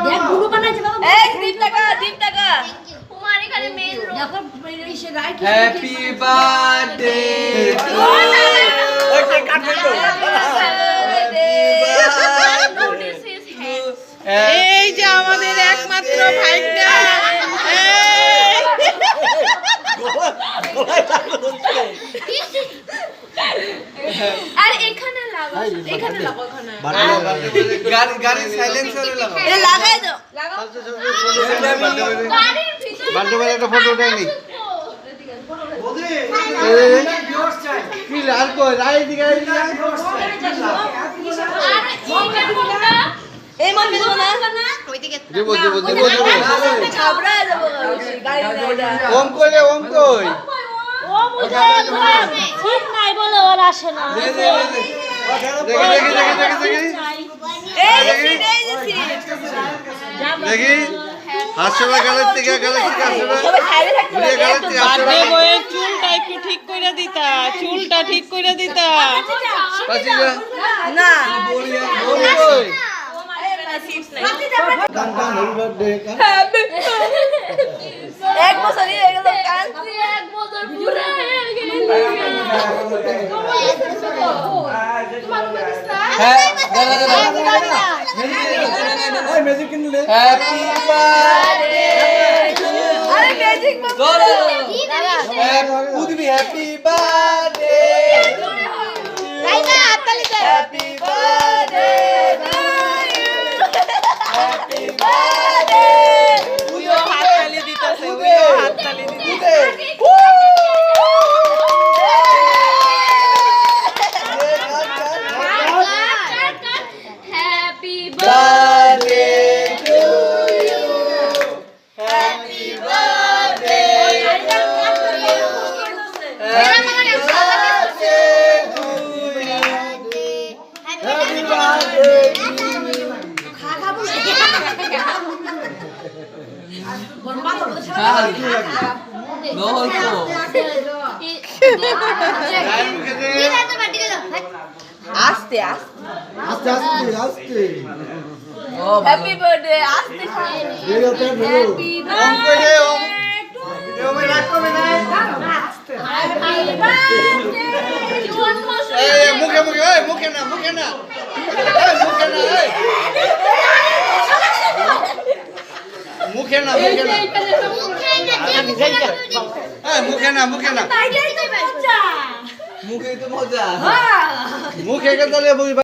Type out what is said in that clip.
দেখ গুলো বানাইছে বাবা এই দীপ টাকা তোমার এখানে মেন রোড দেখো ইসে রাইট হ্যাপি বার্থডে ওকে কাটবে তো এই যে আমাদের একমাত্র ভাইটা আর এখানে লাগো এখানে গাড়ি সাইলেন্সারে লাগাও এটা লাগাই দাও গাড়ির ভিতরে বার্থডে বলে একটা ফটো উঠাই নি কি লাল কই রাই দিকে আরে এইটা কোনটা এই মন দেবো না ওইদিকে দেব ছাবড়া দেবো গাড়ি না ওম কইলে ওম কই ও বুঝে ঠিক নাই বলে ওর আসে না দেখি এই যে সিট দেখি হাসবা গালের থেকে হাসবা সবাই খাইবে থাকতে ঘুরে গালের থেকে বার্থডে হাসবা বয়ের চুলটা একটু ঠিক করে দিতা চুলটা ঠিক করে দিতা পাছি যা না বলি কই গান গান হ্যাপি বার্থডে এক বছর হয়ে গেল কাল এক বছর পুরা হয়ে গেল তোমার মেয়ে হ্যাঁ ওই ম্যাজিক কিনলে হ্যাপি বার্থডে আরে ম্যাজিক চলো উদবি হ্যাপি বার্থডে রাইনা হাততালি দে হ্যাপি বার্থডে হ্যাপি বার্থডে উইও হাততালি দিতেছে উইও হাততালি দিতেছে happy birthday to you happy birthday happy birthday আস্তে আস্তে আস্তে আস্তে হ্যাপি বার্থডে আস্তে বেরোতে বেরো হ্যাপি ওম কইলে ওম ওমে রাখো না এই মুখে মুখে এই মুখে না এই মুখে না এই মুখে না এই মুখে না মুখেই তো মজা মুখে কে তাহলে বুঝবা